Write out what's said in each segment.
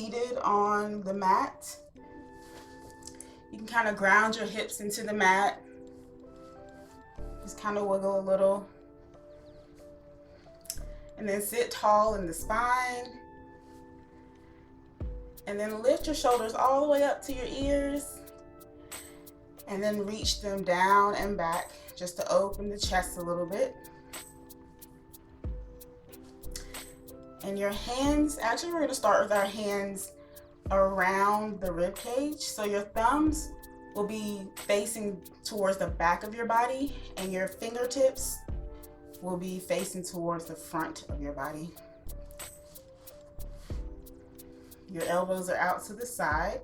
seated on the mat, you can kind of ground your hips into the mat. Just kind of wiggle a little. And then sit tall in the spine. And then lift your shoulders all the way up to your ears. And then reach them down and back just to open the chest a little bit. And your hands, actually we're going to start with our hands around the rib cage. So your thumbs will be facing towards the back of your body and your fingertips will be facing towards the front of your body. Your elbows are out to the side.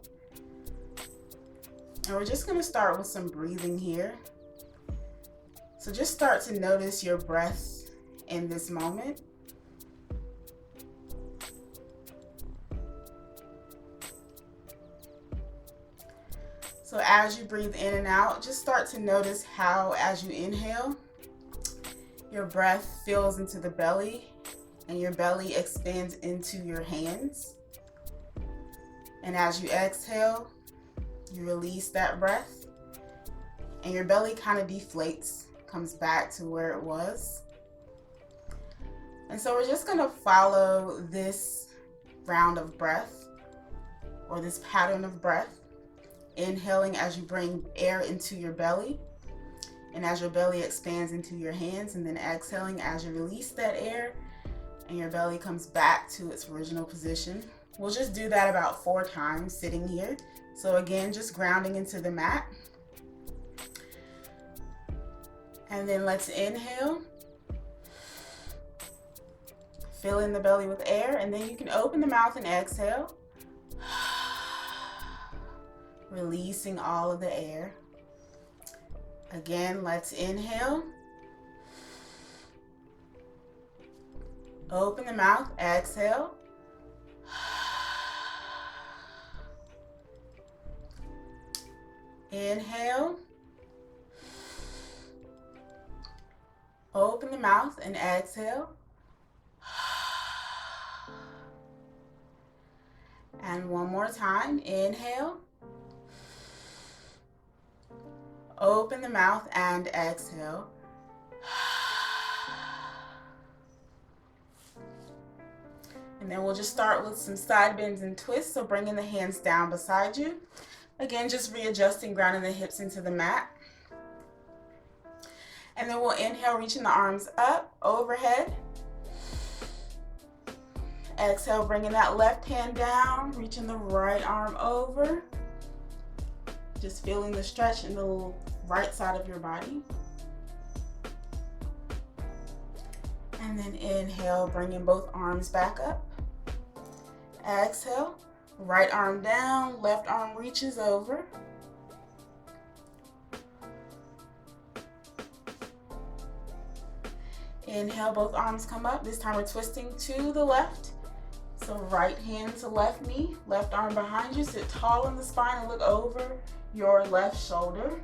And we're just going to start with some breathing here. So just start to notice your breath in this moment. So as you breathe in and out, just start to notice how as you inhale, your breath fills into the belly and your belly expands into your hands. And as you exhale, you release that breath and your belly kind of deflates, comes back to where it was. And so we're just going to follow this round of breath or this pattern of breath. Inhaling as you bring air into your belly and as your belly expands into your hands, and then exhaling as you release that air and your belly comes back to its original position. We'll just do that about 4 times sitting here. So again, just grounding into the mat. And then let's inhale. Fill in the belly with air, and then you can open the mouth and exhale. Releasing all of the air. Again, let's inhale. Open the mouth, exhale. Inhale. Open the mouth and exhale. And one more time, inhale. Open the mouth and exhale. And then we'll just start with some side bends and twists. So bringing the hands down beside you. Again, just readjusting, grounding the hips into the mat. And then we'll inhale, reaching the arms up, overhead. Exhale, bringing that left hand down, reaching the right arm over. Just feeling the stretch in the right side of your body. And then inhale, bringing both arms back up. Exhale, right arm down, left arm reaches over. Inhale, both arms come up. This time we're twisting to the left. So right hand to left knee, left arm behind you. Sit tall in the spine and look over your left shoulder.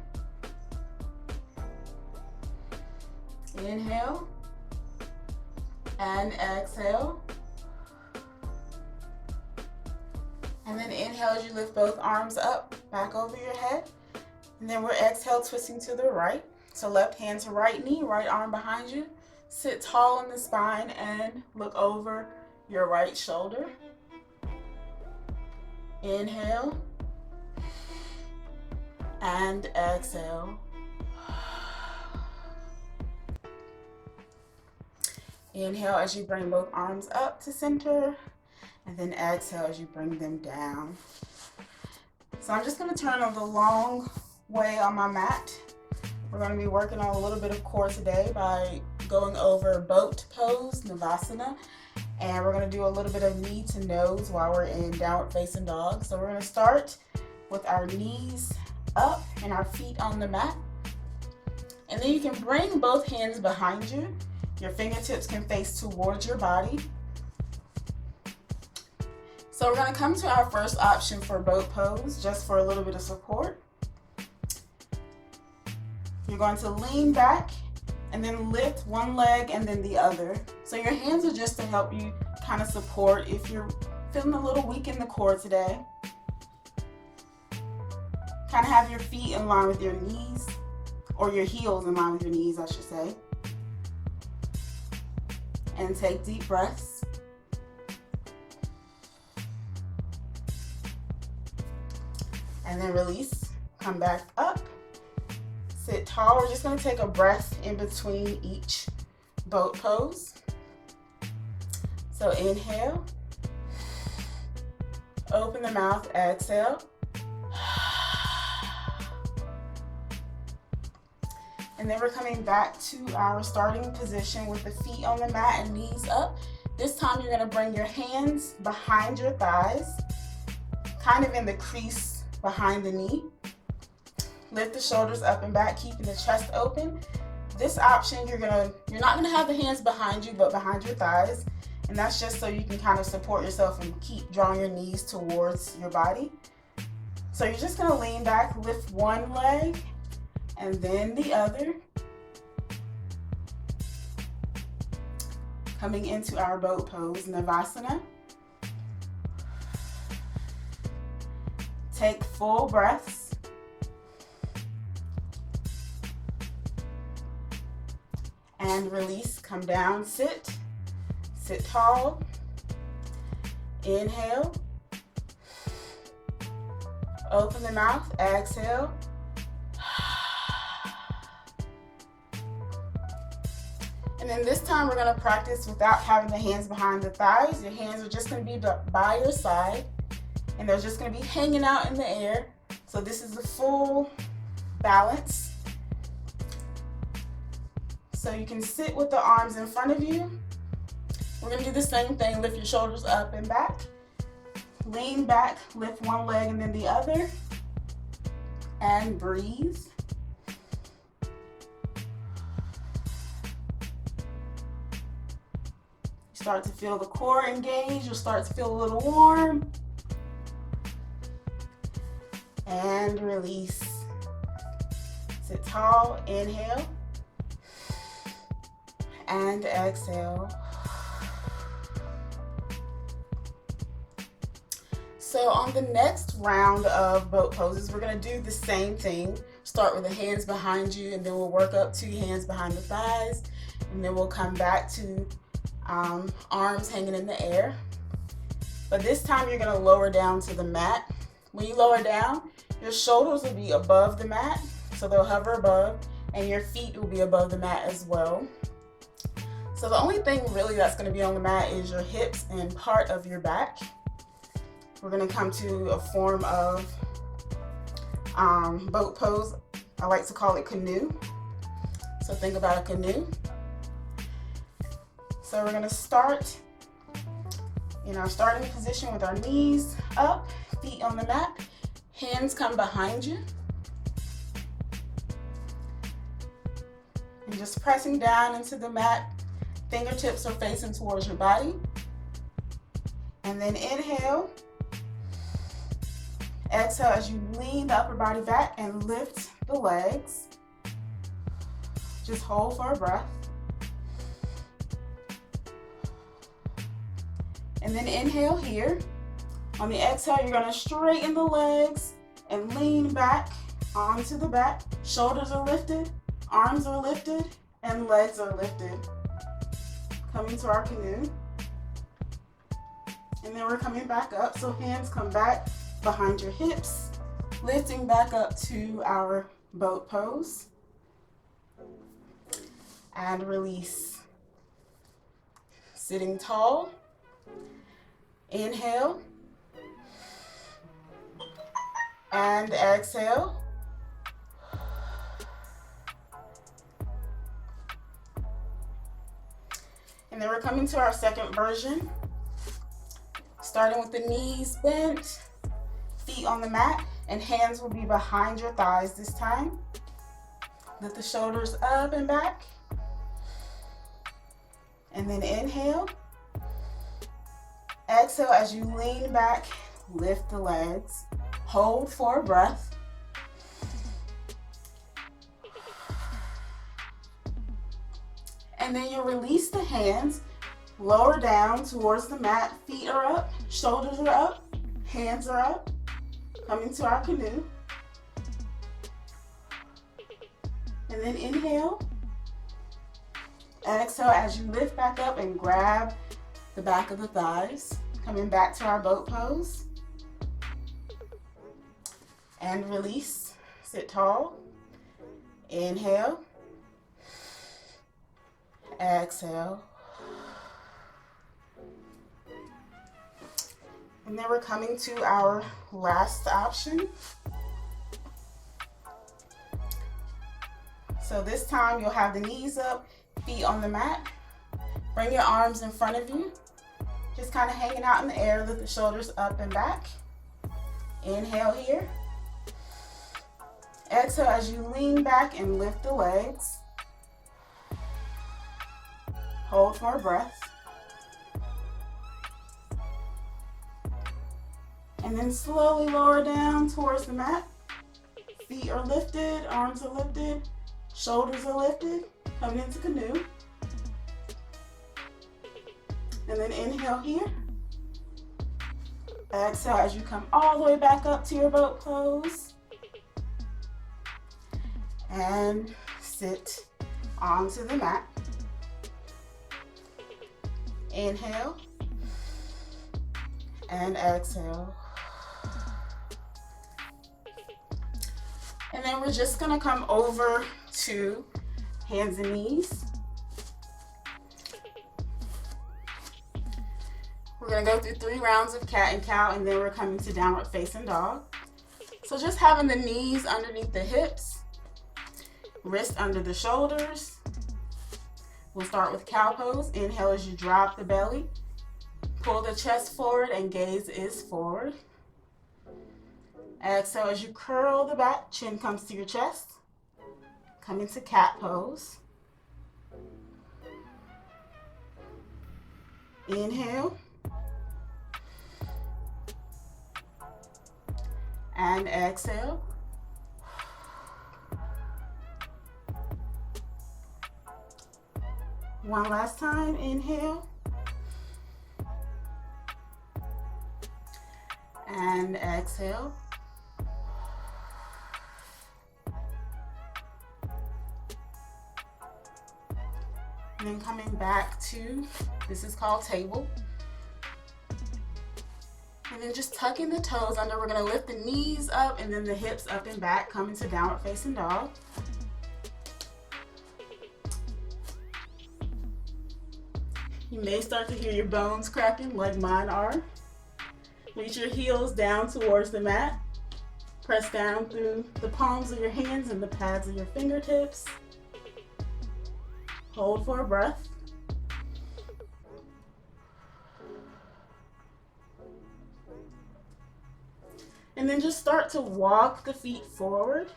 Inhale and exhale. And then inhale as you lift both arms up, back over your head. And then we're exhale, twisting to the right. So left hand to right knee, right arm behind you. Sit tall in the spine and look over your right shoulder. Inhale and exhale. Inhale as you bring both arms up to center, and then exhale as you bring them down. So I'm just going to turn the long way on my mat. We're going to be working on a little bit of core today by going over boat pose, Navasana, and we're going to do a little bit of knee to nose while we're in downward facing dog. So we're going to start with our knees up and our feet on the mat. And then you can bring both hands behind you. Your fingertips can face towards your body. So we're going to come to our first option for boat pose, just for a little bit of support. You're going to lean back and then lift one leg and then the other. So your hands are just to help you kind of support if you're Feeling a little weak in the core today. Kind of have your feet in line with your knees, or your heels in line with your knees, I should say. And take deep breaths. And then release. Come back up. Sit tall. We're just going to take a breath in between each boat pose. So inhale. Open the mouth, exhale. And then we're coming back to our starting position with the feet on the mat and knees up. This time you're going to bring your hands behind your thighs, kind of in the crease behind the knee. Lift the shoulders up and back, keeping the chest open. This option, you're not going to have the hands behind you, but behind your thighs. And that's just so you can kind of support yourself and keep drawing your knees towards your body. So you're just going to lean back, lift one leg, and then the other. Coming into our boat pose, Navasana. Take full breaths. And release, come down, sit. Sit tall. Inhale. Open the mouth, exhale. And then this time we're going to practice without having the hands behind the thighs. Your hands are just going to be by your side, and they're just going to be hanging out in the air. So this is the full balance. So you can sit with the arms in front of you. We're going to do the same thing. Lift your shoulders up and back. Lean back, lift one leg and then the other. And breathe. Start to feel the core engage. You'll start to feel a little warm. And release. Sit tall, inhale. And exhale. So on the next round of boat poses, we're going to do the same thing. Start with the hands behind you, and then we'll work up 2 hands behind the thighs, and then we'll come back to arms hanging in the air. But this time you're going to lower down to the mat. When you lower down, your shoulders will be above the mat, so they'll hover above, and your feet will be above the mat as well. So the only thing really that's going to be on the mat is your hips and part of your back. We're going to come to a form of boat pose. I like to call it canoe. So think about a canoe. So we're going to start in our starting position with our knees up, feet on the mat, hands come behind you. And just pressing down into the mat, fingertips are facing towards your body. And then inhale. Exhale as you lean the upper body back and lift the legs. Just hold for a breath. And then inhale here. On the exhale, you're going to straighten the legs and lean back onto the back. Shoulders are lifted, arms are lifted, and legs are lifted. Coming to our canoe. And then we're coming back up, so hands come back behind your hips, lifting back up to our boat pose. And release. Sitting tall. Inhale. And exhale. And then we're coming to our second version. Starting with the knees bent, feet on the mat, and hands will be behind your thighs this time. Lift the shoulders up and back. And then inhale. Exhale as you lean back, lift the legs. Hold for a breath. And then you release the hands, lower down towards the mat, feet are up, Shoulders are up, hands are up. Come into our canoe. And then inhale. Exhale as you lift back up and grab the back of the thighs. Coming back to our boat pose. And release. Sit tall. Inhale. Exhale. And then we're coming to our last option. So this time you'll have the knees up, feet on the mat. Bring your arms in front of you. Just kind of hanging out in the air, lift the shoulders up and back. Inhale here. Exhale as you lean back and lift the legs. Hold for a breath. And then slowly lower down towards the mat. Feet are lifted, arms are lifted, shoulders are lifted. Coming into canoe. And then inhale here. Exhale as you come all the way back up to your boat pose. And sit onto the mat. Inhale. And exhale. And then we're just going to come over to hands and knees. We're going to go through 3 rounds of cat and cow, and then we're coming to downward facing dog. So just having the knees underneath the hips, wrist under the shoulders. We'll start with cow pose. Inhale as you drop the belly. Pull the chest forward and gaze is forward. Exhale as you curl the back, chin comes to your chest. Come into cat pose. Inhale. And exhale. One last time, inhale. And exhale. And then coming back to, this is called table. And then just tucking the toes under. We're going to lift the knees up and then the hips up and back, coming to downward facing dog. You may start to hear your bones cracking like mine are. Reach your heels down towards the mat. Press down through the palms of your hands and the pads of your fingertips. Hold for a breath. And then just start to walk the feet forward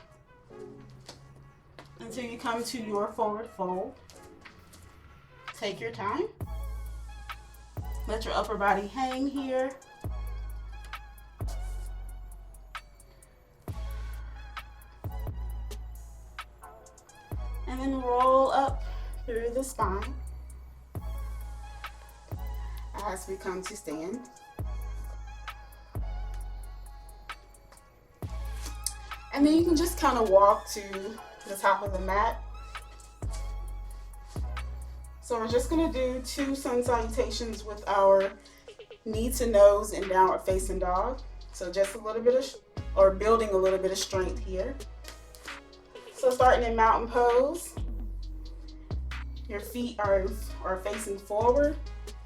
until you come to your forward fold. Take your time. Let your upper body hang here. And then roll up through the spine as we come to stand. And then you can just kind of walk to the top of the mat. So we're just going to do 2 sun salutations with our knee to nose and downward facing dog. So just a little bit of, or building a little bit of strength here. So starting in mountain pose, your feet are facing forward,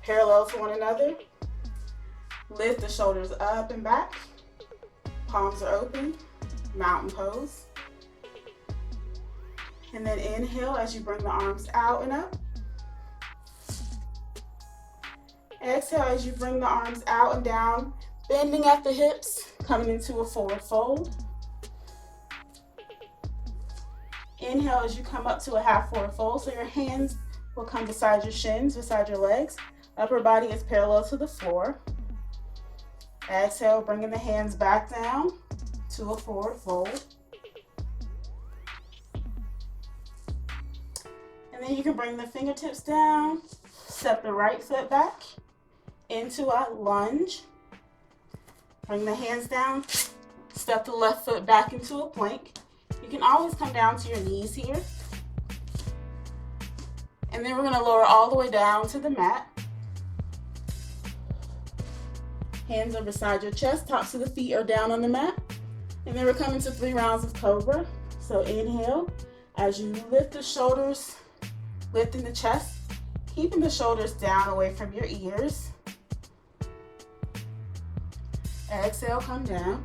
parallel to one another. Lift the shoulders up and back. Palms are open, mountain pose. And then inhale as you bring the arms out and up. Exhale as you bring the arms out and down, bending at the hips, coming into a forward fold. Inhale as you come up to a half forward fold, so your hands will come beside your shins, beside your legs. Upper body is parallel to the floor. Exhale, bringing the hands back down to a forward fold. And then you can bring the fingertips down, step the right foot back into a lunge, Bring the hands down. Step the left foot back into a plank. You can always come down to your knees here. And then we're going to lower all the way down to the mat. Hands are beside your chest, tops of the feet are down on the mat. And then we're coming to 3 rounds of Cobra. So inhale, as you lift the shoulders, lifting the chest, keeping the shoulders down away from your ears. Exhale, come down.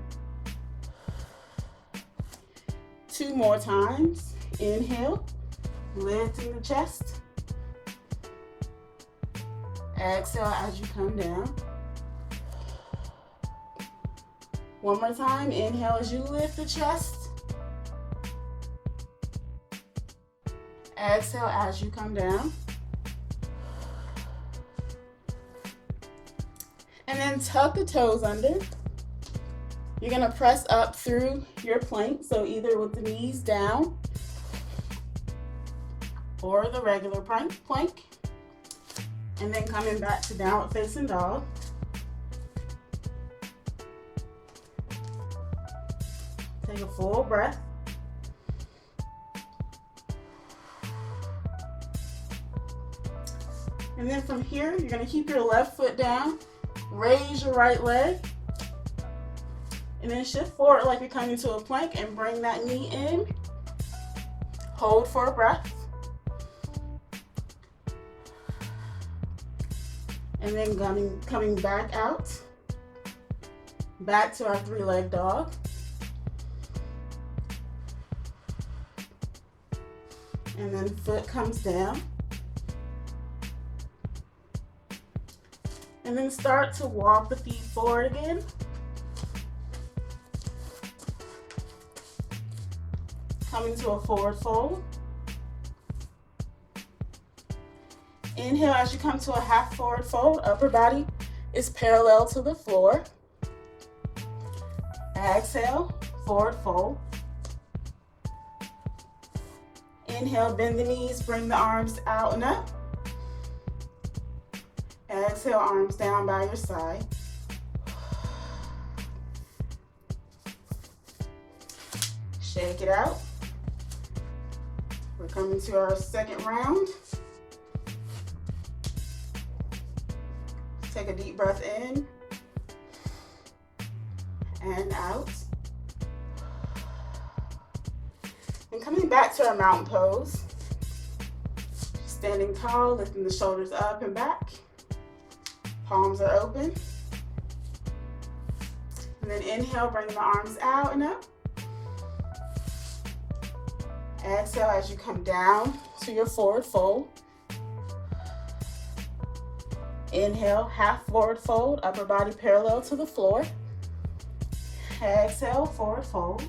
2 more times. Inhale, lifting the chest. Exhale as you come down. 1 more time. Inhale as you lift the chest. Exhale as you come down. And then tuck the toes under. You're going to press up through your plank, so either with the knees down or the regular plank. And then coming back to downward facing dog. Take a full breath. And then from here, you're going to keep your left foot down, raise your right leg, and then shift forward like you're coming to a plank and bring that knee in. Hold for a breath. And then coming back out, back to our 3-leg dog. And then foot comes down. And then start to walk the feet forward again. Coming to a forward fold. Inhale as you come to a half forward fold. Upper body is parallel to the floor. Exhale, forward fold. Inhale, bend the knees, bring the arms out and up. Exhale, arms down by your side. Shake it out. We're coming to our second round. Take a deep breath in and out. And coming back to our mountain pose. Standing tall, lifting the shoulders up and back. Palms are open. And then inhale, bring the arms out and up. Exhale as you come down to your forward fold. Inhale, half forward fold, upper body parallel to the floor. Exhale, forward fold.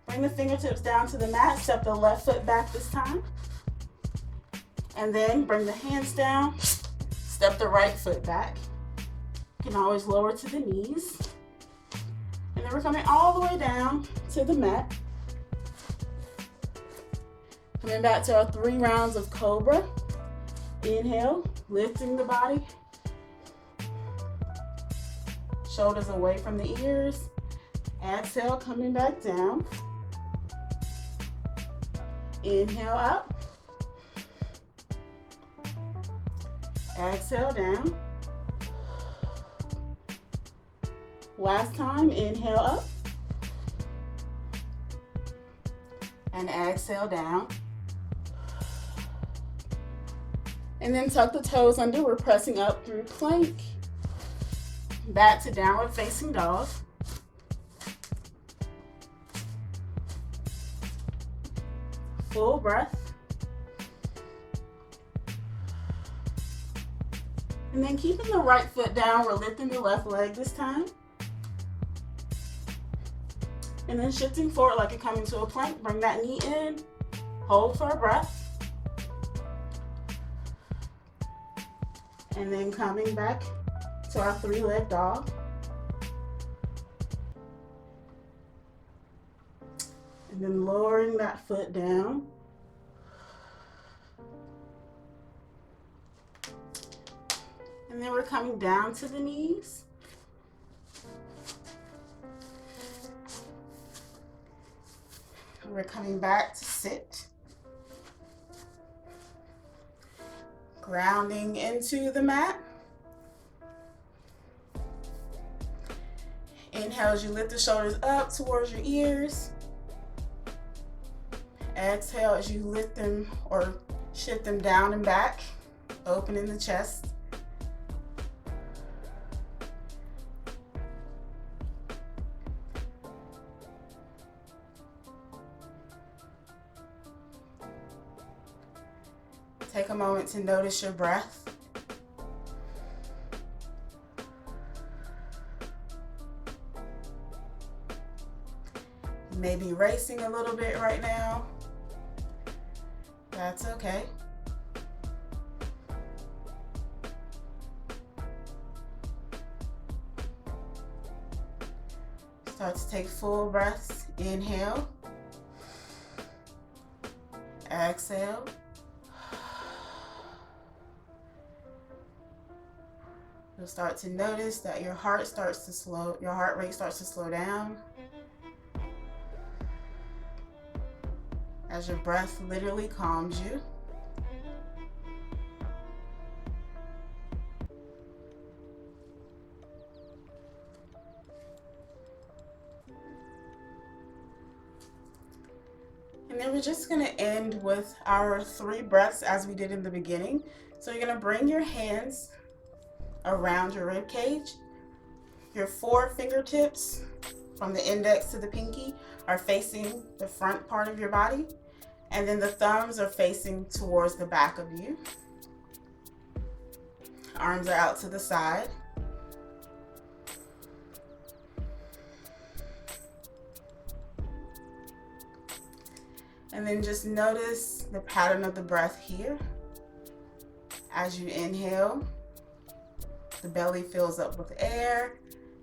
Bring the fingertips down to the mat, step the left foot back this time. And then bring the hands down, step the right foot back. You can always lower to the knees. And then we're coming all the way down to the mat. Coming back to our 3 rounds of Cobra. Inhale, lifting the body. Shoulders away from the ears. Exhale, coming back down. Inhale up. Exhale down. Last time, inhale up. And exhale down. And then tuck the toes under. We're pressing up through plank. Back to downward facing dog. Full breath. And then keeping the right foot down, we're lifting the left leg this time. And then shifting forward like you're coming to a plank. Bring that knee in. Hold for a breath. And then coming back to our 3-leg dog. And then lowering that foot down. And then we're coming down to the knees. We're coming back to sit. Grounding into the mat. Inhale as you lift the shoulders up towards your ears. Exhale as you lift them or shift them down and back, opening the chest. Take a moment to notice your breath. You may be racing a little bit right now. That's okay. Start to take full breaths. Inhale. Exhale. You'll start to notice that your heart rate starts to slow down as your breath literally calms you. And then we're just going to end with our 3 breaths as we did in the beginning. So you're going to bring your hands around your rib cage. Your 4 fingertips from the index to the pinky are facing the front part of your body, and then the thumbs are facing towards the back of you. Arms are out to the side. And then just notice the pattern of the breath here. As you inhale, the belly fills up with air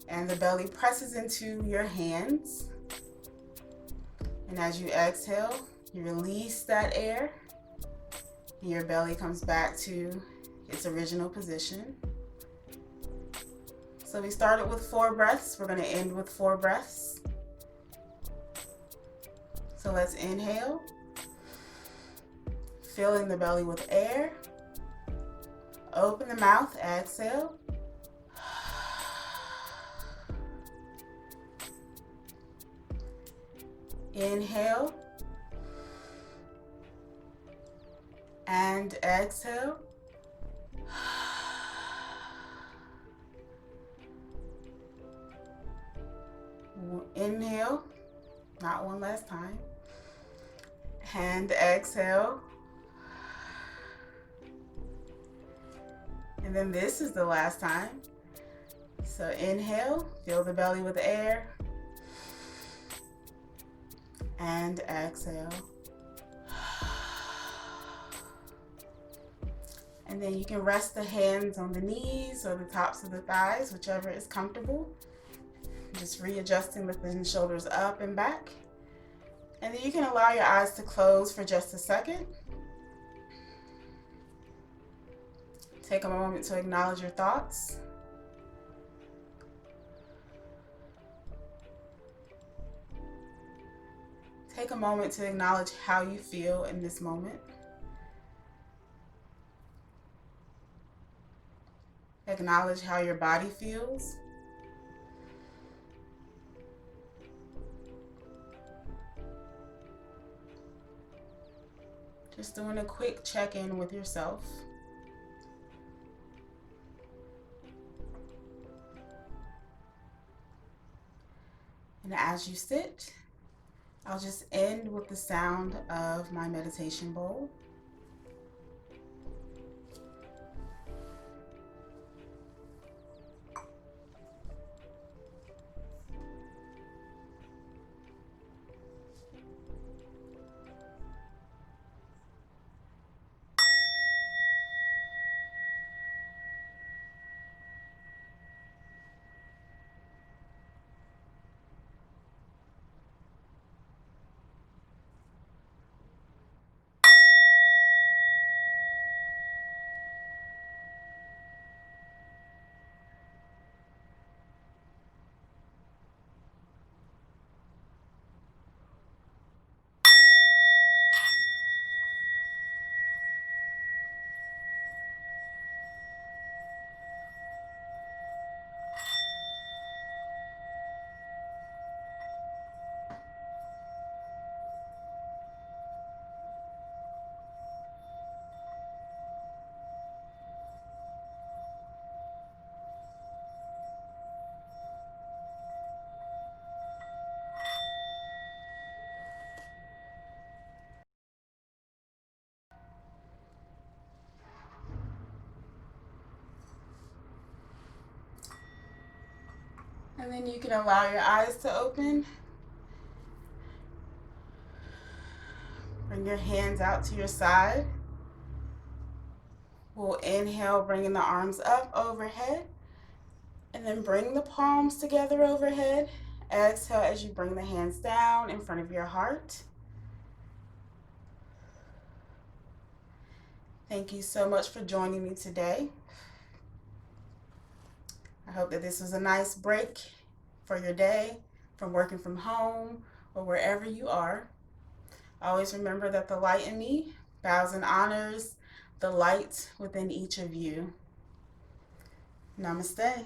and the belly presses into your hands. And as you exhale, you release that air and your belly comes back to its original position. So we started with 4 breaths. We're going to end with 4 breaths. So let's inhale, filling the belly with air. Open the mouth, exhale. Inhale and exhale. Inhale, not one last time, and exhale. And then this is the last time. So inhale, fill the belly with air, and exhale. And then you can rest the hands on the knees or the tops of the thighs, whichever is comfortable. Just readjusting, lifting the shoulders up and back. And then you can allow your eyes to close for just a second. Take a moment to acknowledge your thoughts. Take a moment to acknowledge how you feel in this moment. Acknowledge how your body feels. Just doing a quick check-in with yourself. And as you sit, I'll just end with the sound of my meditation bowl. And then you can allow your eyes to open. Bring your hands out to your side. We'll inhale, bringing the arms up overhead. And then bring the palms together overhead. Exhale as you bring the hands down in front of your heart. Thank you so much for joining me today. I hope that this was a nice break for your day, from working from home or wherever you are. Always remember that the light in me bows and honors the light within each of you. Namaste.